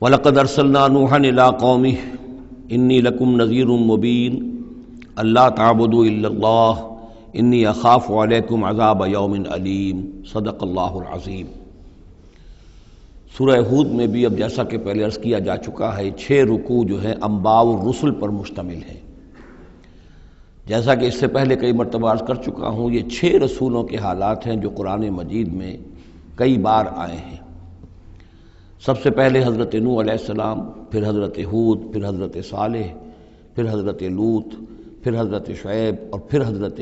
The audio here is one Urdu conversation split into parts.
وَلَقَدْ أَرْسَلْنَا نُوحًا إِلَىٰ قَوْمِهِ إِنِّي لَكُمْ نَذِيرٌ مُّبِينٌ أَلَّا تَعْبُدُوا إِلَّا اللَّهَ إِنِّي أَخَافُ عَلَيْكُمْ عَذَابَ يَوْمٍ أَلِيمٍ صدق اللہ العظیم۔ سورہ ہود میں بھی اب جیسا کہ پہلے عرض کیا جا چکا ہے 6 رکوع جو ہیں انباء الرسل پر مشتمل ہیں۔ جیسا کہ اس سے پہلے کئی مرتبہ عرض کر چکا ہوں، یہ 6 رسولوں کے حالات ہیں جو قرآن مجید میں کئی بار آئے ہیں۔ سب سے پہلے حضرت نوح علیہ السلام، پھر حضرت ہود، پھر حضرت صالح، پھر حضرت لوط، پھر حضرت شعیب اور پھر حضرت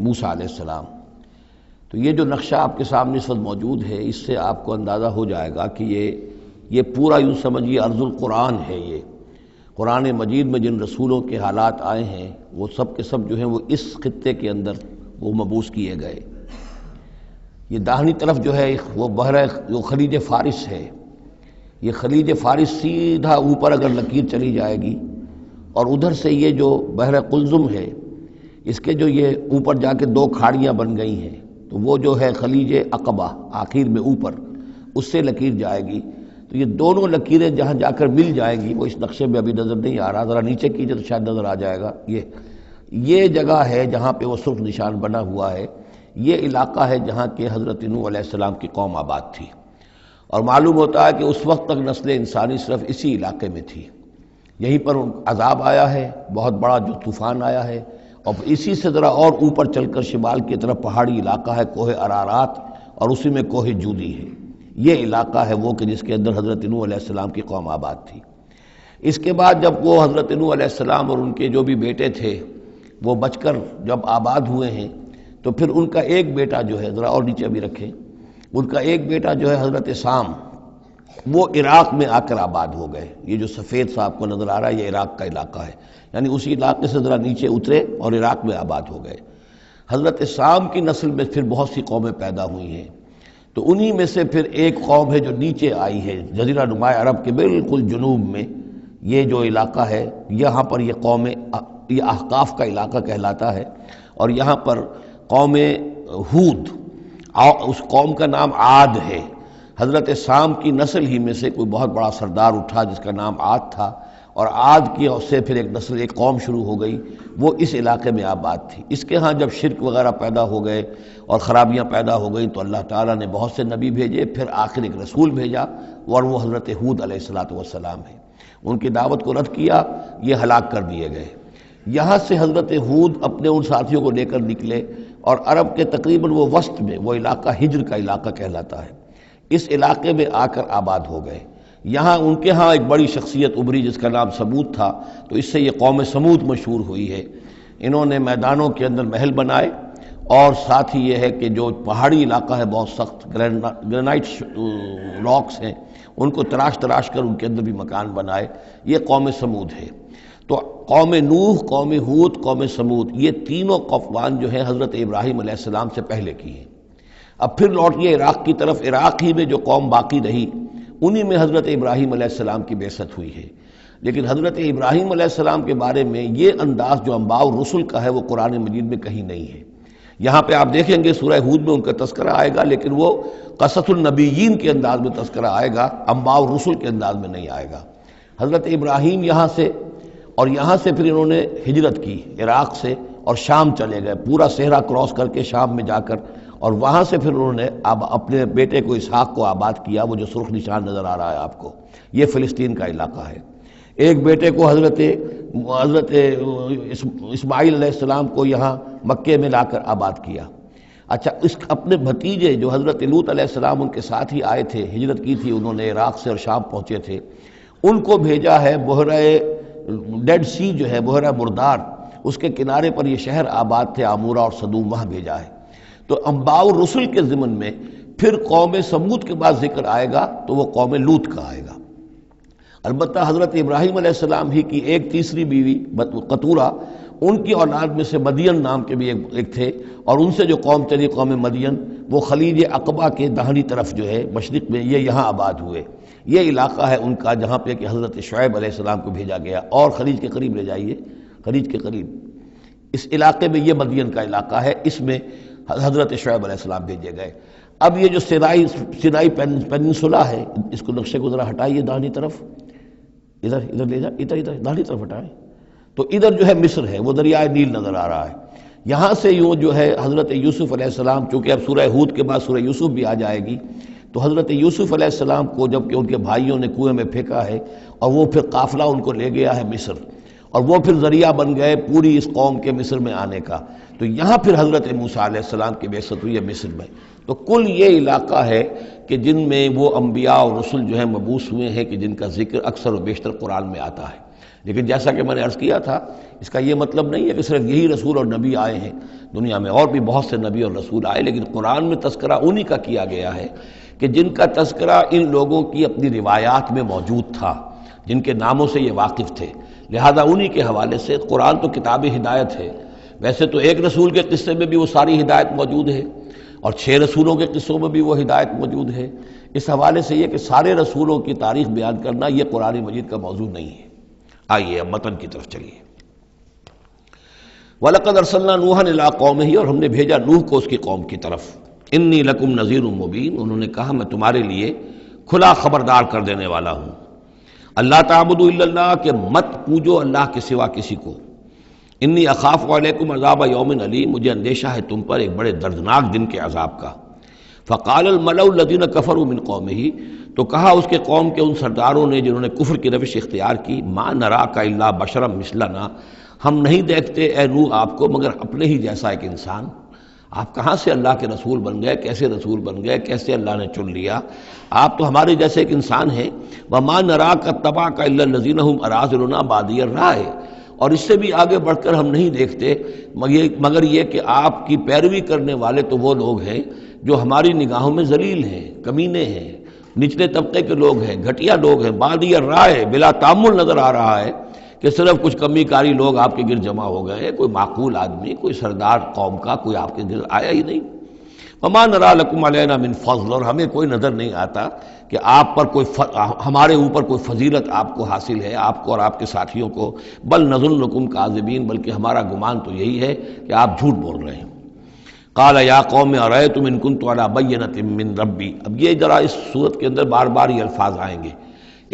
موسیٰ علیہ السلام۔ تو یہ جو نقشہ آپ کے سامنے اس وقت موجود ہے، اس سے آپ کو اندازہ ہو جائے گا کہ یہ پورا یوں سمجھیے ارض القرآن ہے۔ یہ قرآن مجید میں جن رسولوں کے حالات آئے ہیں وہ سب کے سب جو ہیں وہ اس خطے کے اندر وہ مبعوث کیے گئے۔ یہ داہنی طرف جو ہے وہ بحر جو خلیج فارس ہے، یہ خلیج فارس سیدھا اوپر اگر لکیر چلی جائے گی اور ادھر سے یہ جو بحر قلزم ہے، اس کے جو یہ اوپر جا کے 2 کھاڑیاں بن گئی ہیں، تو وہ جو ہے خلیج عقبہ آخر میں اوپر اس سے لکیر جائے گی۔ تو یہ دونوں لکیریں جہاں جا کر مل جائیں گی، وہ اس نقشے میں ابھی نظر نہیں آ رہا، ذرا نیچے کیجئے تو شاید نظر آ جائے گا۔ یہ جگہ ہے جہاں پہ وہ سرخ نشان بنا ہوا ہے، یہ علاقہ ہے جہاں کہ حضرت نوح علیہ السلام کی قوم آباد تھی، اور معلوم ہوتا ہے کہ اس وقت تک نسل انسانی صرف اسی علاقے میں تھی۔ یہیں پر عذاب آیا ہے، بہت بڑا جو طوفان آیا ہے، اور اسی سے ذرا اور اوپر چل کر شمال کی طرف پہاڑی علاقہ ہے کوہ ارارات، اور اسی میں کوہ جودی ہے۔ یہ علاقہ ہے وہ کہ جس کے اندر حضرت نوح علیہ السلام کی قوم آباد تھی۔ اس کے بعد جب وہ حضرت نوح علیہ السلام اور ان کے جو بھی بیٹے تھے وہ بچ کر جب آباد ہوئے ہیں، تو پھر ان کا ایک بیٹا جو ہے، ذرا اور نیچے بھی رکھیں، ان کا ایک بیٹا جو ہے حضرت سام، وہ عراق میں آ کر آباد ہو گئے۔ یہ جو سفید سا آپ کو نظر آ رہا ہے یہ عراق کا علاقہ ہے، یعنی اسی علاقے سے ذرا نیچے اترے اور عراق میں آباد ہو گئے۔ حضرت سام کی نسل میں پھر بہت سی قومیں پیدا ہوئی ہیں، تو انہی میں سے پھر ایک قوم ہے جو نیچے آئی ہے جزیرہ نما عرب کے بالکل جنوب میں۔ یہ جو علاقہ ہے یہاں پر یہ قوم، یہ احقاف کا علاقہ کہلاتا ہے، اور یہاں پر قوم ہود، اس قوم کا نام عاد ہے۔ حضرت سام کی نسل ہی میں سے کوئی بہت بڑا سردار اٹھا جس کا نام عاد تھا، اور عاد کی سے پھر ایک نسل، ایک قوم شروع ہو گئی، وہ اس علاقے میں آباد تھی۔ اس کے ہاں جب شرک وغیرہ پیدا ہو گئے اور خرابیاں پیدا ہو گئیں تو اللہ تعالیٰ نے بہت سے نبی بھیجے، پھر آخر ایک رسول بھیجا، اور وہ حضرت ہود علیہ السلام ہے۔ ان کی دعوت کو رد کیا، یہ ہلاک کر دیے گئے۔ یہاں سے حضرت ہود اپنے ان ساتھیوں کو لے کر نکلے، اور عرب کے تقریباً وہ وسط میں وہ علاقہ ہجر کا علاقہ کہلاتا ہے، اس علاقے میں آ کر آباد ہو گئے۔ یہاں ان کے ہاں ایک بڑی شخصیت ابھری جس کا نام سمود تھا، تو اس سے یہ قوم سمود مشہور ہوئی ہے۔ انہوں نے میدانوں کے اندر محل بنائے، اور ساتھ ہی یہ ہے کہ جو پہاڑی علاقہ ہے بہت سخت گرینائٹ راکس ہیں، ان کو تراش کر ان کے اندر بھی مکان بنائے۔ یہ قوم سمود ہے۔ تو قوم نوح، قوم ہود، قوم سمود، یہ تینوں قومان جو ہیں حضرت ابراہیم علیہ السلام سے پہلے کی ہیں۔ اب پھر لوٹیے عراق کی طرف، عراق ہی میں جو قوم باقی رہی انہی میں حضرت ابراہیم علیہ السلام کی بعثت ہوئی ہے۔ لیکن حضرت ابراہیم علیہ السلام کے بارے میں یہ انداز جو انباء الرسل کا ہے وہ قرآن مجید میں کہیں نہیں ہے۔ یہاں پہ آپ دیکھیں گے سورہ ہود میں ان کا تذکرہ آئے گا، لیکن وہ قصص النبیین کے انداز میں تذکرہ آئے گا، انباء الرسل کے انداز میں نہیں آئے گا۔ حضرت ابراہیم یہاں سے، اور یہاں سے پھر انہوں نے ہجرت کی عراق سے اور شام چلے گئے، پورا صحرا کراس کر کے شام میں جا کر، اور وہاں سے پھر انہوں نے اپنے بیٹے کو اسحاق کو آباد کیا، وہ جو سرخ نشان نظر آ رہا ہے آپ کو، یہ فلسطین کا علاقہ ہے۔ ایک بیٹے کو حضرت اسماعیل علیہ السلام کو یہاں مکے میں لا کر آباد کیا۔ اچھا، اس اپنے بھتیجے جو حضرت لوط علیہ السلام ان کے ساتھ ہی آئے تھے، ہجرت کی تھی انہوں نے، عراق سے اور شام پہنچے تھے، ان کو بھیجا ہے بحیرہ ڈیڈ سی جو ہے، بحیرہ مردار، اس کے کنارے پر یہ شہر آباد تھے، عمورہ اور صدوم، وہاں بھیجا ہے۔ تو انباء الرسل کے ضمن میں پھر قوم سمود کے بعد ذکر آئے گا تو وہ قوم لوط کا آئے گا۔ البتہ حضرت ابراہیم علیہ السلام ہی کی ایک تیسری بیوی قطورہ، ان کی اولاد میں سے مدین نام کے بھی ایک تھے، اور ان سے جو قوم چلی قوم مدین، وہ خلیج عقبہ کے داہنی طرف جو ہے مشرق میں، یہ یہاں آباد ہوئے۔ یہ علاقہ ہے ان کا جہاں پہ کہ حضرت شعیب علیہ السلام کو بھیجا گیا، اور خلیج کے قریب لے جائیے، خلیج کے قریب اس علاقے میں یہ مدین کا علاقہ ہے، اس میں حضرت شعیب علیہ السلام بھیجے گئے۔ اب یہ جو سینائی پیننسولا ہے، اس کو نقشے کو ذرا ہٹائیے داہنی طرف، ادھر لے جا، ادھر داہنی طرف ہٹائیں، تو ادھر جو ہے مصر ہے، وہ دریائے نیل نظر آ رہا ہے۔ یہاں سے یوں جو ہے حضرت یوسف علیہ السلام، چونکہ اب سورہ ہود کے بعد سورہ یوسف بھی آ جائے گی، تو حضرت یوسف علیہ السلام کو جب کہ ان کے بھائیوں نے کنویں میں پھینکا ہے اور وہ پھر قافلہ ان کو لے گیا ہے مصر، اور وہ پھر ذریعہ بن گئے پوری اس قوم کے مصر میں آنے کا، تو یہاں پھر حضرت موسیٰ علیہ السلام کی بعثت ہوئی ہے مصر میں۔ تو کل یہ علاقہ ہے کہ جن میں وہ انبیاء اور رسل جو ہیں مبعوث ہوئے ہیں کہ جن کا ذکر اکثر و بیشتر قرآن میں آتا ہے۔ لیکن جیسا کہ میں نے عرض کیا تھا، اس کا یہ مطلب نہیں ہے کہ صرف یہی رسول اور نبی آئے ہیں، دنیا میں اور بھی بہت سے نبی اور رسول آئے، لیکن قرآن میں تذکرہ انہی کا کیا گیا ہے کہ جن کا تذکرہ ان لوگوں کی اپنی روایات میں موجود تھا، جن کے ناموں سے یہ واقف تھے، لہذا انہی کے حوالے سے قرآن تو کتاب ہدایت ہے۔ ویسے تو ایک رسول کے قصے میں بھی وہ ساری ہدایت موجود ہے، اور 6 رسولوں کے قصوں میں بھی وہ ہدایت موجود ہے۔ اس حوالے سے یہ کہ سارے رسولوں کی تاریخ بیان کرنا یہ قرآن مجید کا موضوع نہیں ہے۔ آئیے اب متن کی طرف چلیے۔ وَلَقَدْ أَرْسَلْنَا نُوحًا إِلَىٰ قَوْمِهِ، اور ہم نے بھیجا نوح کو اس کی قوم کی طرف۔ إِنِّي لَكُمْ نَذِيرٌ مُّبِينٌ، انہوں نے کہا میں تمہارے لیے کھلا خبردار کر دینے والا ہوں۔ اللہ تعبدوا الا اللہ، کہ مت پوجو اللہ کے سوا کسی کو۔ انی اخاف علیکم عذاب یوم علیم، مجھے اندیشہ ہے تم پر ایک بڑے دردناک دن کے عذاب کا۔ فقال الملأ الذین کفروا من قومہ، تو کہا اس کے قوم کے ان سرداروں نے جنہوں نے کفر کی روش اختیار کی، ما نراک الا بشرا مثلنا، ہم نہیں دیکھتے اے نوح آپ کو مگر اپنے ہی جیسا ایک انسان۔ آپ کہاں سے اللہ کے رسول بن گئے، کیسے رسول بن گئے، کیسے اللہ نے چن لیا؟ آپ تو ہمارے جیسے ایک انسان ہیں۔ وما نراک اتبعک الا الذین هم اراذلنا بادی الرائے، اور اس سے بھی آگے بڑھ کر ہم نہیں دیکھتے مگر یہ کہ آپ کی پیروی کرنے والے تو وہ لوگ ہیں جو ہماری نگاہوں میں ذلیل ہیں، کمینے ہیں، نچلے طبقے کے لوگ ہیں، گھٹیا لوگ ہیں۔ بادی الرائے، بلا تامل نظر آ رہا ہے کہ صرف کچھ کمی کاری لوگ آپ کے گرد جمع ہو گئے ہیں، کوئی معقول آدمی، کوئی سردار قوم کا کوئی آپ کے گرد آیا ہی نہیں۔ وما نرا لکم علینا من فضل، اور ہمیں کوئی نظر نہیں آتا کہ آپ پر کوئی ہمارے اوپر کوئی فضیلت آپ کو حاصل ہے، آپ کو اور آپ کے ساتھیوں کو۔ بل نظنکم کاذبین، بلکہ ہمارا گمان تو یہی ہے کہ آپ جھوٹ بول رہے ہیں۔ قال یا قوم ارأیتم ان کنت علی بینۃ من ربی، اب یہ ذرا اس صورت کے اندر بار بار یہ الفاظ آئیں گے۔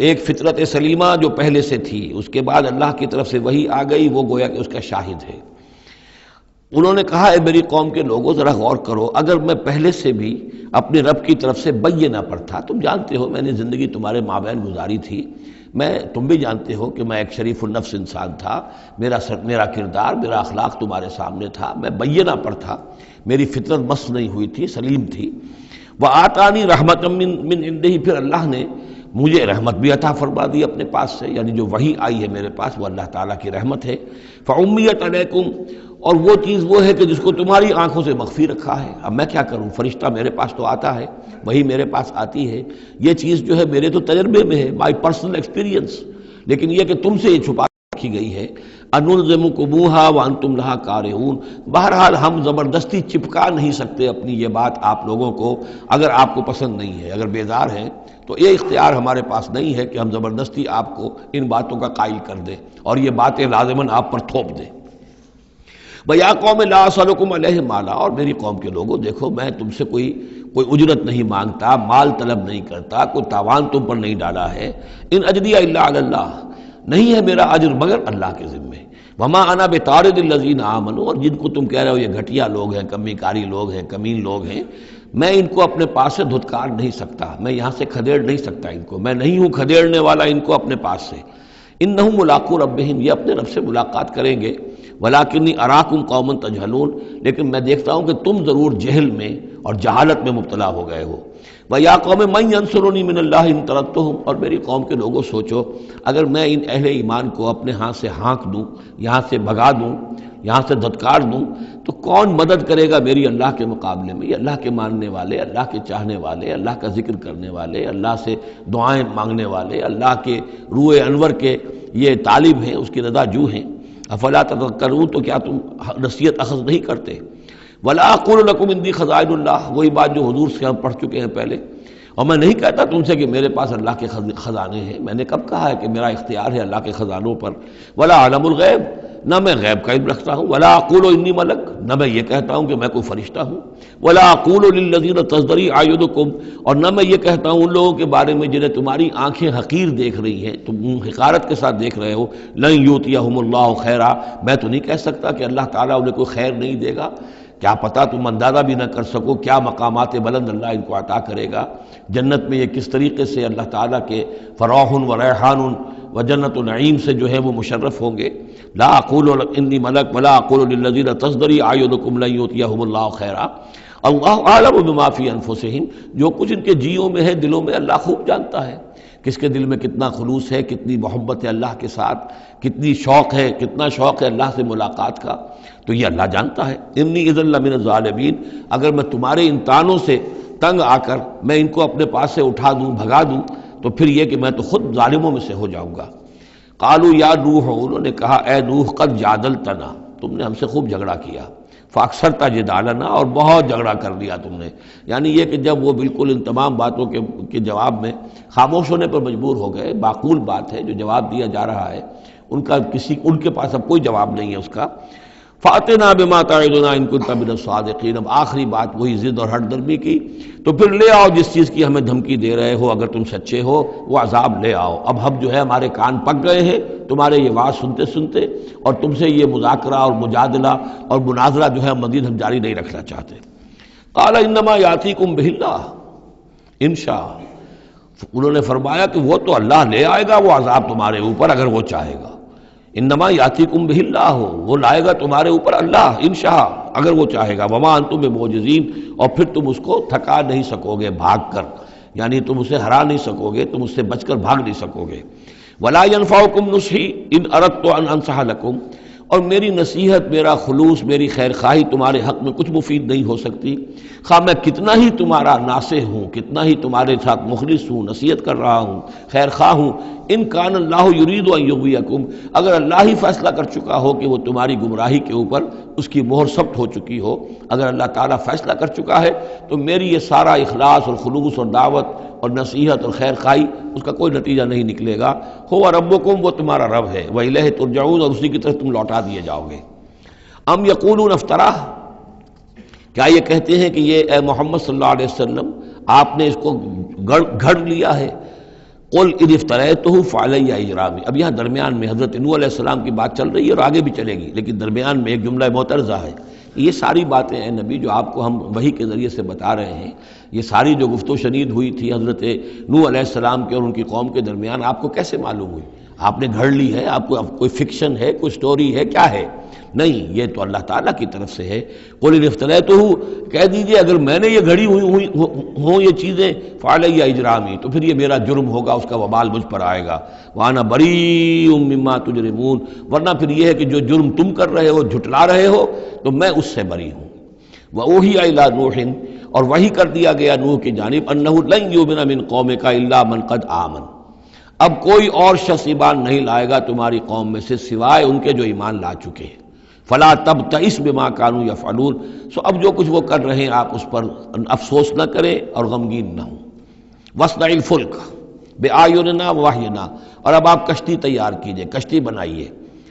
ایک فطرت سلیمہ جو پہلے سے تھی، اس کے بعد اللہ کی طرف سے وحی آ گئی، وہ گویا کہ اس کا شاہد ہے۔ انہوں نے کہا اے میری قوم کے لوگوں ذرا غور کرو، اگر میں پہلے سے بھی اپنے رب کی طرف سے بینہ پر تھا، تم جانتے ہو میں نے زندگی تمہارے مابین گزاری تھی، تم بھی جانتے ہو کہ میں ایک شریف النفس انسان تھا، میرا کردار، میرا اخلاق تمہارے سامنے تھا، میں بینہ پر تھا، میری فطرت مس نہیں ہوئی تھی، سلیم تھی۔ وآتانی رحمۃ من عنده، پھر اللہ نے مجھے رحمت بھی عطا فرما دی اپنے پاس سے، یعنی جو وحی آئی ہے میرے پاس وہ اللہ تعالیٰ کی رحمت ہے۔ فعمیت علیکم، اور وہ چیز وہ ہے کہ جس کو تمہاری آنکھوں سے مخفی رکھا ہے۔ اب میں کیا کروں، فرشتہ میرے پاس تو آتا ہے، وہی میرے پاس آتی ہے، یہ چیز جو ہے میرے تو تجربے میں ہے، مائی پرسنل ایکسپیرینس، لیکن یہ کہ تم سے یہ چھپا رکھی گئی ہے۔ انلزمکموہا وانتم لہا کارہون، بہرحال ہم زبردستی چپکا نہیں سکتے اپنی یہ بات آپ لوگوں کو، اگر آپ کو پسند نہیں ہے، اگر بیزار ہیں تو یہ اختیار ہمارے پاس نہیں ہے کہ ہم زبردستی آپ کو ان باتوں کا قائل کر دیں اور یہ باتیں لازماً آپ پر تھوپ دیں۔ وَيَا قَوْمِ لَا أَسْأَلُكُمْ عَلَيْهِ مَالًا، اور میری قوم کے لوگوں دیکھو میں تم سے کوئی اجرت نہیں مانگتا، مال طلب نہیں کرتا، کوئی تاوان تم پر نہیں ڈالا ہے۔ ان اجریہ الا علی اللہ، نہیں ہے میرا اجر مگر اللہ کے ذمے۔ وما انا بطارد الذین آمنوا، اور جن کو تم کہہ رہے ہو یہ گھٹیا لوگ ہیں، کمی کاری لوگ ہیں، کمین لوگ ہیں، میں ان کو اپنے پاس سے دھتکار نہیں سکتا، میں یہاں سے کھدیڑ نہیں سکتا ان کو، میں نہیں ہوں کھدیڑنے والا ان کو اپنے پاس سے۔ انہم ملاقو ربہم، یہ اپنے رب سے ملاقات کریں گے۔ ولیکنی اراکم قوما تجہلون، لیکن میں دیکھتا ہوں کہ تم ضرور جہل میں اور جہالت میں مبتلا ہو گئے ہو۔ وَيَا قَوْمِ مَن يَنصُرُنِي مِنَ اللَّهِ إِن طَرَدتُّهُمْ، اور میری قوم کے لوگوں سوچو اگر میں ان اہل ایمان کو اپنے ہاں سے ہانک دوں، یہاں سے بھگا دوں، یہاں سے دھتکار دوں، تو کون مدد کرے گا میری اللہ کے مقابلے میں؟ یہ اللہ کے ماننے والے، اللہ کے چاہنے والے، اللہ کا ذکر کرنے والے، اللہ سے دعائیں مانگنے والے، اللہ کے روح انور کے یہ طالب ہیں، اس کی رضا جو ہیں۔ افلا تذکرون، تو کیا تم نصیحت اخذ نہیں کرتے؟ ولا اقول لکم عندی خزائن اللہ، وہی بات جو حضور سے ہم پڑھ چکے ہیں پہلے، اور میں نہیں کہتا تم سے کہ میرے پاس اللہ کے خزانے ہیں، میں نے کب کہا ہے کہ میرا اختیار ہے اللہ کے خزانوں پر؟ ولا اعلم الغیب، نہ میں غیب کا علم رکھتا ہوں، ولا اقول انی ملک، نہ میں یہ کہتا ہوں کہ میں کوئی فرشتہ ہوں، ولا اقول للذین تزدری اعینکم، اور نہ میں یہ کہتا ہوں ان لوگوں کے بارے میں جنہیں تمہاری آنکھیں حقیر دیکھ رہی ہیں، تم حقارت کے ساتھ دیکھ رہے ہو، لن یؤتیہم اللہ خیرا، میں تو نہیں کہہ سکتا کہ اللہ تعالیٰ انہیں کوئی خیر نہیں دے گا، کیا پتہ تم اندازہ بھی نہ کر سکو کیا مقامات بلند اللہ ان کو عطا کرے گا، جنت میں یہ کس طریقے سے اللہ تعالیٰ کے فراح و ریحان و جنت و نعیم سے جو ہے وہ مشرف ہوں گے۔ لا اقول انی ملک ولا اقول للذین تزدری اعینکم لن یؤتیہم اللہ خیرا، اللہ اعلم بما فی انفسہم، جو کچھ ان کے جیوں میں ہے دلوں میں اللہ خوب جانتا ہے، کس کے دل میں کتنا خلوص ہے، کتنی محبت ہے اللہ کے ساتھ، کتنی شوق ہے، کتنا شوق ہے اللہ سے ملاقات کا، تو یہ اللہ جانتا ہے۔ انی اذا لمن الظالمین، اگر میں تمہارے ان طعنوں سے تنگ آ کر میں ان کو اپنے پاس سے اٹھا دوں، بھگا دوں، تو پھر یہ کہ میں تو خود ظالموں میں سے ہو جاؤں گا۔ قالوا یا نوح، انہوں نے کہا اے نوح قد جادلتنا، تم نے ہم سے خوب جھگڑا کیا، فاکثرت جدالنا، اور بہت جھگڑا کر لیا تم نے، یعنی یہ کہ جب وہ بالکل ان تمام باتوں کے جواب میں خاموش ہونے پر مجبور ہو گئے، معقول بات ہے جو جواب دیا جا رہا ہے ان کے پاس اب کوئی جواب نہیں ہے اس کا، فَأْتِنَا بِمَا تَعِدُنَا إِن كُنتَ مِنَ الصَّادِقِينَ، اب آخری بات وہی ضد اور ہٹ درمی کی، تو پھر لے آؤ جس چیز کی ہمیں دھمکی دے رہے ہو، اگر تم سچے ہو وہ عذاب لے آؤ۔ اب ہم جو ہے ہمارے کان پک گئے ہیں تمہارے یہ بات سنتے سنتے، اور تم سے یہ مذاکرہ اور مجادلہ اور مناظرہ جو ہے مزید ہم جاری نہیں رکھنا چاہتے۔ قال انما یاتیکم بہ اللہ ان شاء، انہوں نے فرمایا کہ وہ تو اللہ لے آئے گا وہ عذاب تمہارے اوپر اگر وہ چاہے گا، انما یاتیکم بہ اللہ، وہ لائے گا تمہارے اوپر اللہ انشاء اگر وہ چاہے گا، وما انتم بمعجزین، اور پھر تم اس کو تھکا نہیں سکو گے بھاگ کر، یعنی تم اسے ہرا نہیں سکو گے، تم اس سے بچ کر بھاگ نہیں سکو گے۔ ولا ينفعکم نصحی ان اردت ان انصح لکم، اور میری نصیحت، میرا خلوص، میری خیر خواہی تمہارے حق میں کچھ مفید نہیں ہو سکتی، خواہ میں کتنا ہی تمہارا ناصح ہوں، کتنا ہی تمہارے ساتھ مخلص ہوں، نصیحت کر رہا ہوں، خیر خواہ ہوں، ان کان اللہ یرید ان یغویکم، اگر اللہ ہی فیصلہ کر چکا ہو کہ وہ تمہاری گمراہی کے اوپر اس کی مہر ثبت ہو چکی ہو، اگر اللہ تعالیٰ فیصلہ کر چکا ہے تو میری یہ سارا اخلاص اور خلوص اور دعوت اور نصیحت اور خیر خواہی اس کا کوئی نتیجہ نہیں نکلے گا۔ ہو ربکم، وہ تمہارا رب ہے، وإلیہ ترجعون، اور اسی کی طرف تم لوٹا دیے جاؤ گے۔ ام یقولون افتراہ، کیا یہ کہتے ہیں کہ یہ اے محمد صلی اللہ علیہ وسلم آپ نے اس کو گھڑ لیا ہے؟ قل ان افتریتہ فعلی اجرامی، اب یہاں درمیان میں حضرت نوح علیہ السلام کی بات چل رہی ہے اور آگے بھی چلے گی، لیکن درمیان میں ایک جملہ معترضہ ہے۔ یہ ساری باتیں ہیں نبی جو آپ کو ہم وحی کے ذریعے سے بتا رہے ہیں، یہ ساری جو گفت و شنید ہوئی تھی حضرت نوح علیہ السلام کے اور ان کی قوم کے درمیان، آپ کو کیسے معلوم ہوئی؟ آپ نے گھڑ لی ہے؟ آپ کو کوئی فکشن ہے، کوئی سٹوری ہے، کیا ہے؟ نہیں، یہ تو اللہ تعالیٰ کی طرف سے ہے۔ قل ان افتریتہ، کہہ دیجئے اگر میں نے یہ گھڑی ہوئی ہوں یہ چیزیں، فعلی اجرامی، تو پھر یہ میرا جرم ہوگا، اس کا وبال مجھ پر آئے گا، وانا بریء مما تجرمون، ورنہ پھر یہ ہے کہ جو جرم تم کر رہے ہو، جھٹلا رہے ہو، تو میں اس سے بری ہوں۔ وأوحی الی نوح، اور وحی کر دیا گیا نوح کی جانب، انہ لن یؤمن من قومک الا من قد آمن، اب کوئی اور شخص ایمان نہیں لائے گا تمہاری قوم میں سے سوائے ان کے جو ایمان لا چکے ہیں۔ فلا تبتئس بما كانوا يفعلون، سو اب جو کچھ وہ کر رہے ہیں آپ اس پر افسوس نہ کریں اور غمگین نہ ہوں۔ واصنع الفلک بأعیننا ووحینا، اور اب آپ کشتی تیار کیجئے، کشتی بنائیے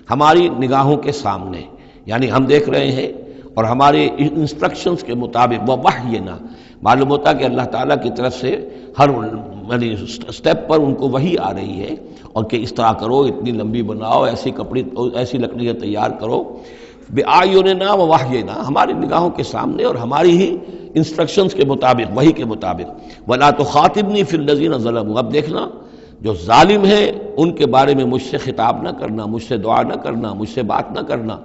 ہماری نگاہوں کے سامنے، یعنی ہم دیکھ رہے ہیں اور ہمارے انسٹرکشنز کے مطابق، ووحینا معلوم ہوتا کہ اللہ تعالیٰ کی طرف سے ہر یعنی سٹیپ پر ان کو وحی آ رہی ہے، اور کہ اس طرح کرو، اتنی لمبی بناؤ، ایسی لکڑیاں تیار کرو، بِأَعْيُنِنَا وَوَحْيِنَا، ہماری نگاہوں کے سامنے اور ہماری ہی انسٹرکشنز کے مطابق، وحی کے مطابق۔ وَلَا تُخَاطِبْنِي فِي الَّذِينَ ظَلَمُوا، اب دیکھنا جو ظالم ہیں ان کے بارے میں مجھ سے خطاب نہ کرنا، مجھ سے دعا نہ کرنا، مجھ سے بات نہ کرنا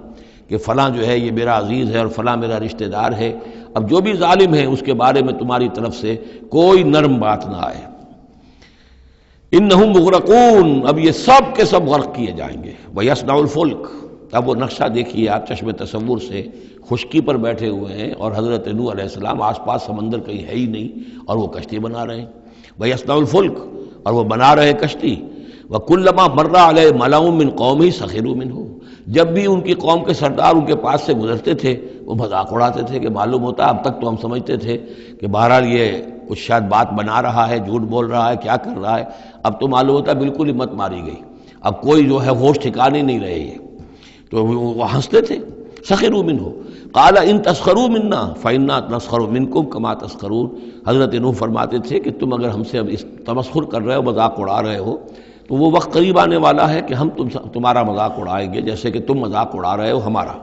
کہ فلاں جو ہے یہ میرا عزیز ہے اور فلاں میرا رشتہ دار ہے۔ اب جو بھی ظالم ہے اس کے بارے میں تمہاری طرف سے کوئی نرم بات نہ آئے۔ انہم مغرقون، اب یہ سب کے سب غرق کیے جائیں گے۔ وَيَصْنَعُ الْفُلْكَ، اب وہ نقشہ دیکھیے آپ چشم تصور سے، خشکی پر بیٹھے ہوئے ہیں اور حضرت نوح علیہ السلام آس پاس سمندر کہیں ہے ہی نہیں اور وہ کشتی بنا رہے ہیں۔ وَيَصْنَعُ الْفُلْكَ، اور وہ بنا رہے کشتی۔ وَكُلَّمَا مَرَّ عَلَيْهِ مَلَأٌ مِّن قَوْمِهِ سَخِرُوا مِنْهُ، جب بھی ان کی قوم کے سردار ان کے پاس سے گزرتے تھے وہ مذاق اڑاتے تھے کہ معلوم ہوتا اب تک تو ہم سمجھتے تھے کہ بہرحال یہ کچھ شاید بات بنا رہا ہے، جھوٹ بول رہا ہے، کیا کر رہا ہے، اب تو معلوم ہوتا بالکل ہی مت ماری گئی، اب کوئی جو ہے ہوش ٹھکانے نہیں رہے۔ تو وہ ہنستے تھے. سخروا منہ قال ان تسخروا منا فانا نسخر منکم کما تسخرون. حضرت نوح فرماتے تھے کہ تم اگر ہم سے اب اس تمسخر کر رہے ہو، مذاق اڑا رہے ہو، تو وہ وقت قریب آنے والا ہے کہ ہم تمہارا مذاق اڑائیں گے جیسے کہ تم مذاق اڑا رہے ہو ہمارا.